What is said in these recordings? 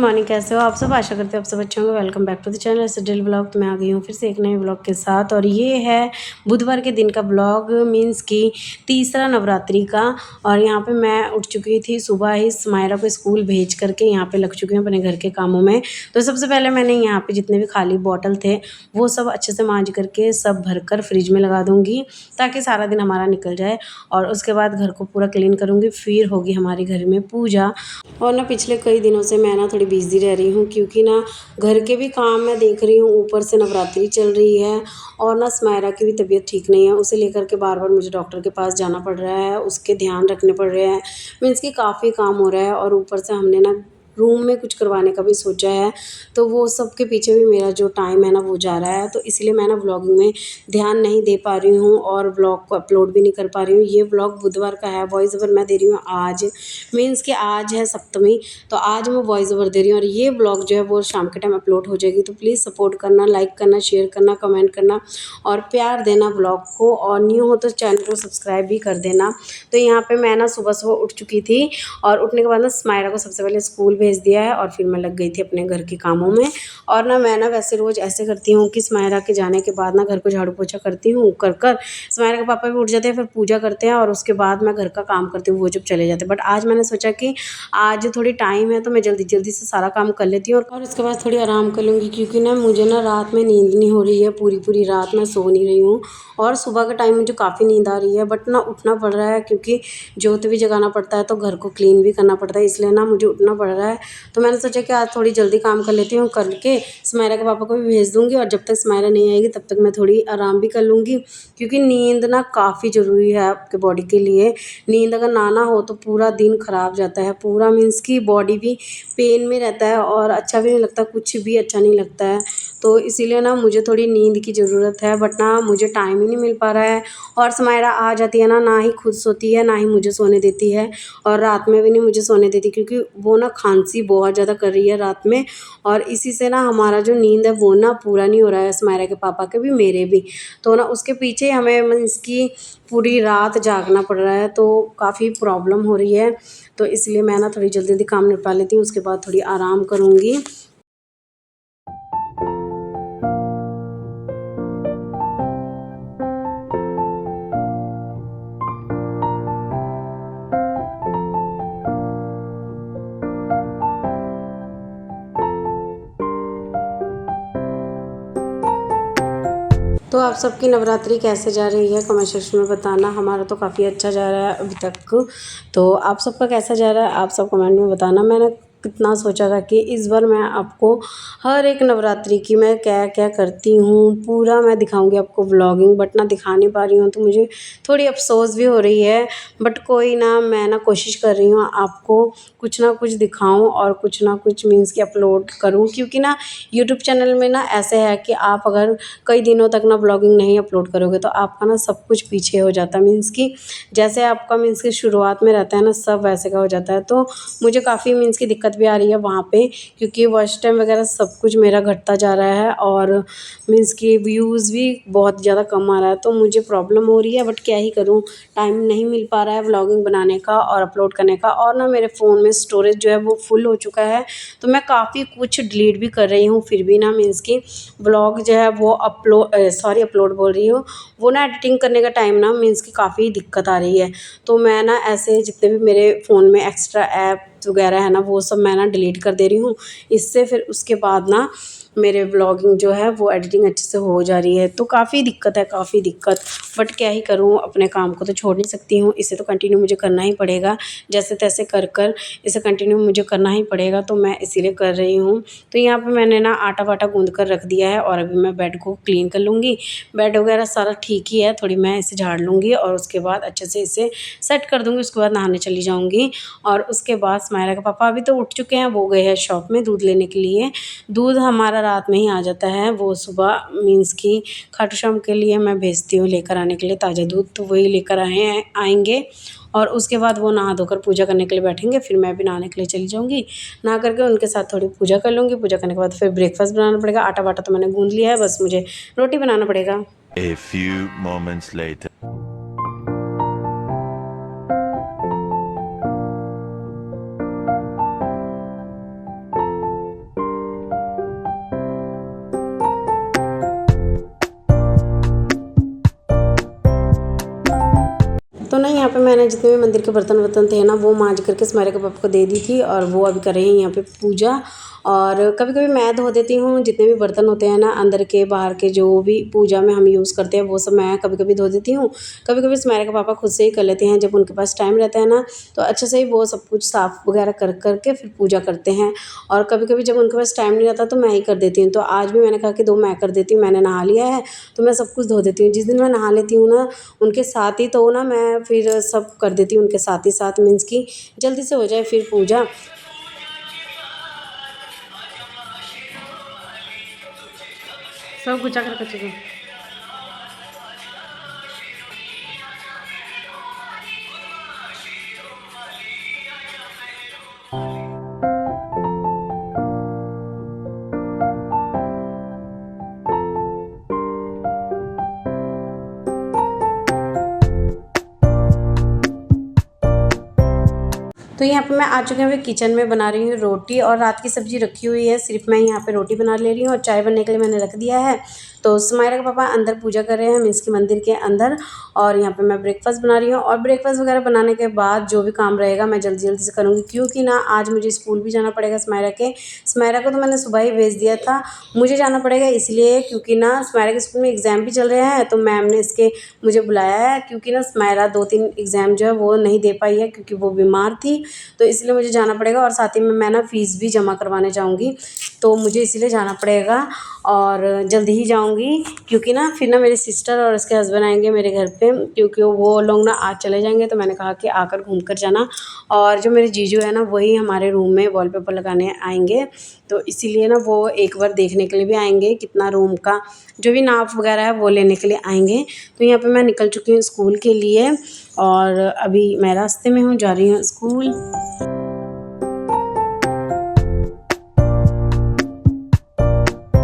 Morning, कैसे हो आप सब। आशा करते हो आप सब अच्छे होंगे। Welcome back to the channel ऐसे डेली ब्लॉग। तो मैं आ गई हूँ फिर से एक नए ब्लॉग के साथ, और ये है बुधवार के दिन का ब्लॉग, मीन्स कि तीसरा नवरात्रि का। और यहाँ पे मैं उठ चुकी थी सुबह ही, स्मायरा को स्कूल भेज करके यहाँ पे लग चुकी हूँ अपने घर के कामों में। तो सबसे पहले मैंने यहाँ पे जितने भी खाली बॉटल थे वो सब अच्छे से मांज करके सब भर कर फ्रिज में लगा दूँगी, ताकि सारा दिन हमारा निकल जाए। और उसके बाद घर को पूरा क्लीन करूँगी, फिर होगी हमारे घर में पूजा। और ना पिछले कई दिनों से मैं ना थोड़ी बिज़ी रह रही हूँ, क्योंकि ना घर के भी काम मैं देख रही हूँ, ऊपर से नवरात्रि चल रही है। और ना स्मायरा की भी तबीयत ठीक नहीं है, उसे लेकर के बार बार मुझे डॉक्टर के पास जाना पड़ रहा है, उसके ध्यान रखने पड़ रहे हैं। मीन्स कि काफ़ी काम हो रहा है, और ऊपर से हमने ना रूम में कुछ करवाने का भी सोचा है। तो वो सब के पीछे भी मेरा जो टाइम है ना वो जा रहा है। तो इसलिए मैं ना व्लॉगिंग में ध्यान नहीं दे पा रही हूँ, और व्लॉग को अपलोड भी नहीं कर पा रही हूँ। ये व्लॉग बुधवार का है, वॉइस ओवर मैं दे रही हूँ आज, मीन्स कि आज है सप्तमी। तो आज मैं वॉइस ओवर दे रही हूँ, और ये ब्लॉग जो है वो शाम के टाइम अपलोड हो जाएगी। तो प्लीज़ सपोर्ट करना, लाइक करना, शेयर करना, कमेंट करना और प्यार देना ब्लॉग को। और न्यू हो तो चैनल को सब्सक्राइब भी कर देना। तो यहाँ पे मैं ना सुबह सुबह उठ चुकी थी, और उठने के बाद ना स्मायरा को सबसे पहले स्कूल भेज दिया है, और फिर मैं लग गई थी अपने घर के कामों में। और ना मैं ना वैसे रोज़ ऐसे करती हूँ कि स्मायरा के जाने के बाद ना घर को झाड़ू पोछा करती हूँ, कर कर स्मायरा के पापा भी उठ जाते हैं, फिर पूजा करते हैं, और उसके बाद मैं घर का काम करती हूँ, वो जब चले जाते हैं। बट आज मैंने सोचा कि आज थोड़ी टाइम है, तो मैं जल्दी जल्दी से सारा काम कर लेती हूँ, और उसके बाद थोड़ी आराम कर लूँगी, क्योंकि ना मुझे ना रात में नींद नहीं हो रही है, पूरी पूरी रात मैं सो नहीं रही हूँ। और सुबह के टाइम मुझे काफ़ी नींद आ रही है, बट ना उठना पड़ रहा है, क्योंकि जोत भी जगाना पड़ता है, तो घर को क्लीन भी करना पड़ता है, इसलिए ना मुझे उठना पड़ रहा है। तो मैंने सोचा कि आज थोड़ी जल्दी काम कर लेती हूँ, करके स्मायरा के पापा को भी भेज दूँगी, और जब तक स्मायरा नहीं आएगी तब तक मैं थोड़ी आराम भी कर लूँगी, क्योंकि नींद ना काफ़ी ज़रूरी है आपके बॉडी के लिए। नींद अगर ना हो तो पूरा दिन ख़राब जाता है, पूरा मीन्स कि बॉडी भी पेन में रहता है, और अच्छा भी नहीं लगता, कुछ भी अच्छा नहीं लगता है। तो इसीलिए ना मुझे थोड़ी नींद की ज़रूरत है, बट ना मुझे टाइम ही नहीं मिल पा रहा है। और स्मायरा आ जाती है ना, ना ही खुद सोती है, ना ही मुझे सोने देती है, और रात में भी नहीं मुझे सोने देती, क्योंकि वो ना खांसी बहुत ज़्यादा कर रही है रात में। और इसी से ना हमारा जो नींद है वो ना पूरा नहीं हो रहा है, स्मायरा के पापा के भी, मेरे भी। तो ना उसके पीछे हमें मीन्स कि पूरी रात जागना पड़ रहा है, तो काफ़ी प्रॉब्लम हो रही है। तो इसलिए मैं ना थोड़ी जल्दी जल्दी काम निपटा लेती हूँ, उसके बाद थोड़ी आराम करूँगी। तो आप सबकी नवरात्रि कैसे जा रही है, कमेंट सेक्शन में बताना। हमारा तो काफ़ी अच्छा जा रहा है अभी तक। तो आप सबका कैसा जा रहा है, आप सब कमेंट में बताना। मैंने कितना सोचा था कि इस बार मैं आपको हर एक नवरात्रि की मैं क्या क्या करती हूँ पूरा मैं दिखाऊंगी आपको व्लॉगिंग, बट ना दिखा नहीं पा रही हूँ, तो मुझे थोड़ी अफसोस भी हो रही है। बट कोई ना, मैं ना कोशिश कर रही हूँ आपको कुछ ना कुछ दिखाऊं, और कुछ ना कुछ मीन्स कि अपलोड करूँ, क्योंकि ना यूट्यूब चैनल में ना ऐसे है कि आप अगर कई दिनों तक ना व्लॉगिंग नहीं अपलोड करोगे तो आपका ना सब कुछ पीछे हो जाता है। मीन्स कि जैसे आपका मीन्स कि शुरुआत में रहता है ना, सब वैसे का हो जाता है। तो मुझे काफ़ी मीन्स की दिक्कत भी आ रही है वहाँ पे, क्योंकि वॉच टाइम वगैरह सब कुछ मेरा घटता जा रहा है, और मीन्स कि व्यूज़ भी बहुत ज़्यादा कम आ रहा है। तो मुझे प्रॉब्लम हो रही है, बट क्या ही करूँ, टाइम नहीं मिल पा रहा है व्लॉगिंग बनाने का और अपलोड करने का। और ना मेरे फ़ोन में स्टोरेज जो है वो फुल हो चुका है, तो मैं काफ़ी कुछ डिलीट भी कर रही हूँ, फिर भी ना मीन्स कि व्लॉग जो है वो अपलोड बोल रही हूँ, वो ना एडिटिंग करने का टाइम ना मीन्स कि काफ़ी दिक्कत आ रही है। तो मैं ना ऐसे जितने भी मेरे फ़ोन में एक्स्ट्रा ऐप वगैरह है ना, वो सब मैं ना डिलीट कर दे रही हूँ। इससे फिर उसके बाद ना मेरे व्लॉगिंग जो है वो एडिटिंग अच्छे से हो जा रही है। तो काफ़ी दिक्कत है, काफ़ी दिक्कत। बट क्या ही करूँ, अपने काम को तो छोड़ नहीं सकती हूँ, इसे तो कंटिन्यू मुझे करना ही पड़ेगा। जैसे तैसे कर कर इसे कंटिन्यू मुझे करना ही पड़ेगा, तो मैं इसीलिए कर रही हूँ। तो यहाँ पे मैंने ना आटा वाटा गूँध कर रख दिया है, और अभी मैं बेड को क्लीन कर लूँगी। बेड वगैरह सारा ठीक ही है, थोड़ी मैं इसे झाड़ लूँगी, और उसके बाद अच्छे से इसे सेट कर दूँगी। उसके बाद नहाने चली जाऊँगी। और उसके बाद स्माइला के पापा अभी तो उठ चुके हैं, वो गए हैं शॉप में दूध लेने के लिए। दूध हमारा रात में ही आ जाता है, वो सुबह मीन्स कि खाटू श्याम के लिए मैं भेजती हूँ लेकर आने के लिए ताज़ा दूध, तो वही लेकर आएंगे। और उसके बाद वो नहा धोकर पूजा करने के लिए बैठेंगे, फिर मैं भी नहाने के लिए चली जाऊँगी। नहा करके उनके साथ थोड़ी पूजा कर लूँगी। पूजा करने के बाद फिर ब्रेकफास्ट बनाना पड़ेगा। आटा वाटा तो मैंने गूँध लिया है, बस मुझे रोटी बनाना पड़ेगा। A few moments later. मैंने जितने भी मंदिर के बर्तन वर्तन थे ना वो मांज करके स्माइरा के पापा को दे दी थी और वो अभी कर रहे हैं यहाँ पे पूजा। और कभी कभी मैं धो देती हूँ जितने भी बर्तन होते हैं ना अंदर के बाहर के जो भी पूजा में हम यूज़ करते हैं वो सब मैं कभी कभी धो देती हूँ। कभी कभी स्माइरा के पापा खुद से ही कर लेते हैं जब उनके पास टाइम रहता है ना, तो अच्छे से ही वो सब कुछ साफ़ वगैरह कर करके फिर पूजा करते हैं। और कभी कभी जब उनके पास टाइम नहीं रहता तो मैं ही कर देती हूँ। तो आज भी मैंने कहा कि दो मैं कर देती हूँ, मैंने नहा लिया है तो मैं सब कुछ धो देती हूँ। जिस दिन मैं नहा लेती हूँ ना उनके साथ ही तो ना मैं फिर सब कर देती हूँ उनके साथ ही साथ, मीन्स कि जल्दी से हो जाए फिर पूजा। सब गुच्छा कर कच्चे तो यहाँ पे मैं आ चुकी हूँ किचन में, बना रही हूँ रोटी और रात की सब्ज़ी रखी हुई है, सिर्फ मैं यहाँ पे रोटी बना ले रही हूँ और चाय बनने के लिए मैंने रख दिया है। तो स्माइरा के पापा अंदर पूजा कर रहे हैं मीन्स की मंदिर के अंदर, और यहाँ पे मैं ब्रेकफास्ट बना रही हूँ। और ब्रेकफास्ट वगैरह बनाने के बाद जो भी काम रहेगा मैं जल्दी जल्दी से करूँगी, क्योंकि ना आज मुझे स्कूल भी जाना पड़ेगा स्माइरा को तो मैंने सुबह ही भेज दिया था, मुझे जाना पड़ेगा इसलिए क्योंकि ना स्माइरा के स्कूल में एग्ज़ाम भी चल रहे हैं। तो मैम ने इसके मुझे बुलाया है क्योंकि ना स्माइरा 2-3 एग्ज़ाम जो है वो नहीं दे पाई है क्योंकि वो बीमार थी, तो इसलिए मुझे जाना पड़ेगा। और साथ ही में मैं ना फ़ीस भी जमा करवाने जाऊँगी, तो मुझे इसीलिए जाना पड़ेगा और जल्दी ही जाऊँगी क्योंकि ना फिर ना मेरी सिस्टर और उसके हस्बैंड आएंगे मेरे घर पे, क्योंकि वो लोग ना आज चले जाएंगे। तो मैंने कहा कि आकर घूम कर जाना। और जो मेरे जीजू है ना वही हमारे रूम में वॉलपेपर लगाने आएंगे, तो इसीलिए ना वो एक बार देखने के लिए भी आएंगे, कितना रूम का जो भी नाप वगैरह है वो लेने के लिए आएंगे। तो यहाँ पे मैं निकल चुकी हूँ स्कूल के लिए और अभी मैं रास्ते में हूँ, जा रही हूँ स्कूल।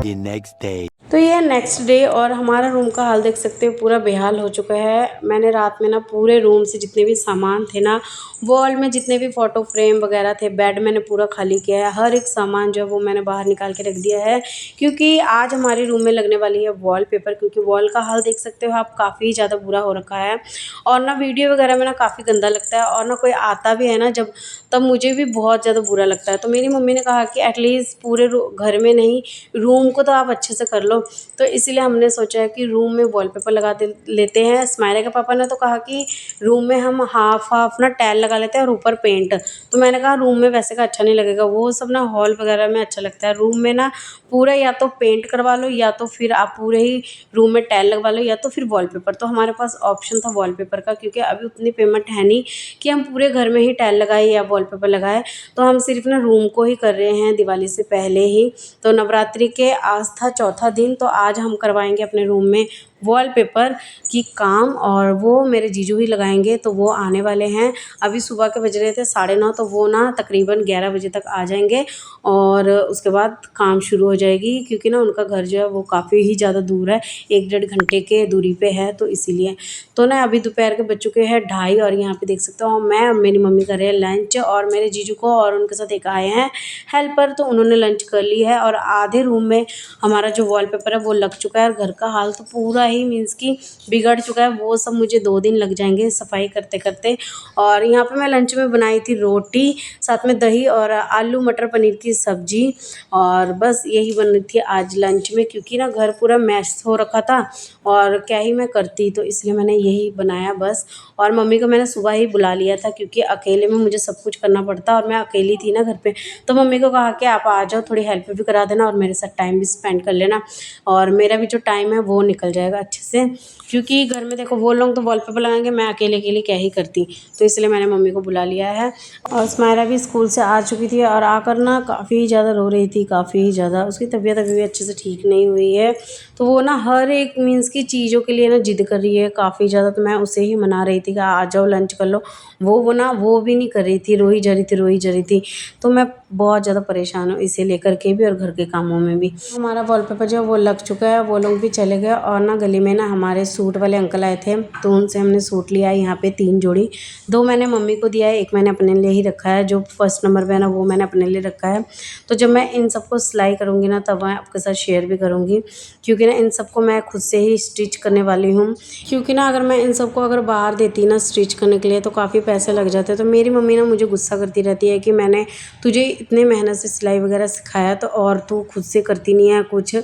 The next day. तो ये नेक्स्ट डे और हमारा रूम का हाल देख सकते हो, पूरा बेहाल हो चुका है। मैंने रात में ना पूरे रूम से जितने भी सामान थे ना, वॉल में जितने भी फ़ोटो फ्रेम वगैरह थे, बेड मैंने पूरा खाली किया है, हर एक सामान जो है वो मैंने बाहर निकाल के रख दिया है। क्योंकि आज हमारे रूम में लगने वाली है वॉलपेपर, क्योंकि वॉल का हाल देख सकते हो आप, काफ़ी ज़्यादा बुरा हो रखा है। और ना वीडियो वगैरह में ना काफ़ी गंदा लगता है, और ना कोई आता भी है ना जब, तब मुझे भी बहुत ज़्यादा बुरा लगता है। तो मेरी मम्मी ने कहा कि एटलीस्ट पूरे घर में नहीं, रूम को तो आप अच्छे से कर लो। तो इसीलिए हमने सोचा है कि रूम में वॉलपेपर लगा लेते हैं। स्माइरा के पापा ने तो कहा कि रूम में हम हाफ हाफ ना टाइल लगा लेते हैं और ऊपर पेंट। तो मैंने कहा रूम में वैसे का अच्छा नहीं लगेगा, वो सब ना हॉल वगैरह में अच्छा लगता है। रूम में ना पूरा या तो पेंट करवा लो या तो फिर आप पूरे ही रूम में टाइल लगवा लो या तो फिर वॉलपेपर। तो हमारे पास ऑप्शन था वॉलपेपर का, क्योंकि अभी उतनी पेमेंट है नहीं कि हम पूरे घर में ही टाइल लगाए या वॉलपेपर लगाए। तो हम सिर्फ ना रूम को ही कर रहे हैं दिवाली से पहले ही। तो नवरात्रि के आज था चौथा दिन, तो आज हम करवाएंगे अपने रूम में वॉलपेपर की काम, और वो मेरे जीजू ही लगाएंगे। तो वो आने वाले हैं, अभी सुबह के बज रहे थे 9:30, तो वो ना तकरीबन 11 बजे तक आ जाएंगे और उसके बाद काम शुरू हो जाएगी। क्योंकि ना उनका घर जो है वो काफ़ी ही ज़्यादा दूर है, 1-1.5 घंटे के दूरी पे है, तो इसीलिए। तो ना अभी दोपहर के बज चुके हैं 2:30 और यहाँ पे देख सकते हो मैं और मेरी मम्मी कर रहे हैं लंच, और मेरे जीजू को और उनके साथ एक आए हैं हेल्पर, तो उन्होंने लंच कर ली है। और आधे रूम में हमारा जो वॉलपेपर है वो लग चुका है, और घर का हाल तो पूरा ही मीन्स कि बिगड़ चुका है। वो सब मुझे 2 दिन लग जाएंगे सफाई करते करते। और यहाँ पे मैं लंच में बनाई थी रोटी, साथ में दही और आलू मटर पनीर की सब्जी, और बस यही बन रही थी आज लंच में। क्योंकि ना घर पूरा मैश हो रखा था और क्या ही मैं करती, तो इसलिए मैंने यही बनाया बस। और मम्मी को मैंने सुबह ही बुला लिया था क्योंकि अकेले में मुझे सब कुछ करना पड़ता, और मैं अकेली थी ना घर पे। तो मम्मी को कहा कि आप आ जाओ, थोड़ी हेल्प भी करा देना और मेरे साथ टाइम भी स्पेंड कर लेना, और मेरा भी जो टाइम है वो निकल जाएगा अच्छे से। क्योंकि घर में देखो वो लोग तो वॉलपेपर लगाएंगे, मैं अकेले अकेले क्या ही करती, तो इसलिए मैंने मम्मी को बुला लिया है। और स्माइरा भी स्कूल से आ चुकी थी और आकर ना काफ़ी ज़्यादा रो रही थी, काफ़ी ज़्यादा। उसकी तबीयत अभी भी अच्छे से ठीक नहीं हुई है, तो वो ना हर एक मीन्स की चीज़ों के लिए ना जिद कर रही है काफ़ी ज़्यादा। तो मैं उसे ही मना रही थी कि आ जाओ लंच कर लो, वो भी नहीं कर रही थी, रोई जा रही थी। तो मैं बहुत ज़्यादा परेशान हूँ इसे लेकर के भी और घर के कामों में भी। हमारा वॉलपेपर जो है वो लग चुका है, वो लोग भी चले गए। और ना गली में ना हमारे सूट वाले अंकल आए थे, तो उनसे हमने सूट लिया है यहाँ पे 3 जोड़ी। 2 मैंने मम्मी को दिया है, 1 मैंने अपने लिए ही रखा है। जो फर्स्ट नंबर पे है ना वो मैंने अपने लिए रखा है। तो जब मैं इन सबको सिलाई करूँगी ना तब मैं आपके साथ शेयर भी करूँगी, क्योंकि ना इन सबको मैं खुद से ही स्टिच करने वाली हूँ। क्योंकि ना अगर मैं इन सबको अगर बाहर देती थी ना स्टिच करने के लिए, तो काफ़ी पैसे लग जाते। तो मेरी मम्मी ना मुझे गुस्सा करती रहती है कि मैंने तुझे इतने मेहनत से सिलाई वगैरह सिखाया तो और तू खुद से करती नहीं है कुछ।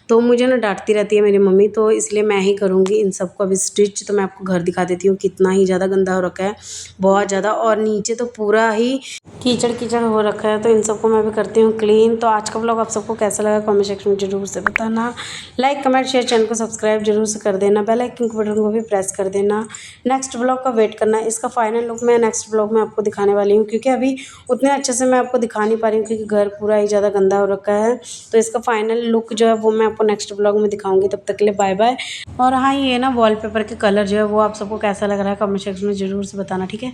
तो मुझे ना डांटती रहती है मेरी मम्मी, तो इसलिए मैं ही करूँगी इन सबको अभी स्टिच। तो मैं आपको घर दिखा देती हूँ कितना ही ज़्यादा गंदा हो रखा है, बहुत ज़्यादा, और नीचे तो पूरा ही कीचड़ कीचड़ हो रखा है। तो इन सबको मैं भी करती हूँ क्लीन। तो आज का व्लॉग आप सबको कैसा लगा कमेंट सेक्शन में जरूर से बताना। लाइक कमेंट शेयर, चैनल को सब्सक्राइब जरूर से कर देना, बेल आइकन के बटन को भी प्रेस कर देना। नेक्स्ट व्लॉग का वेट करना, इसका फाइनल लुक मैं नेक्स्ट व्लॉग में आपको दिखाने वाली हूँ, क्योंकि अभी उतने अच्छे से मैं आपको दिखा नहीं पा रही हूँ क्योंकि घर पूरा ही ज़्यादा गंदा हो रखा है। तो इसका फाइनल लुक जो है वो मैं आपको नेक्स्ट व्लॉग में दिखाऊंगी। तब तक के लिए बाय बाय। और हाँ, ये ना वॉलपेपर के कलर जो है वो आप सबको कैसा लग रहा है कमेंट सेक्शन में ज़रूर से बताना, ठीक है।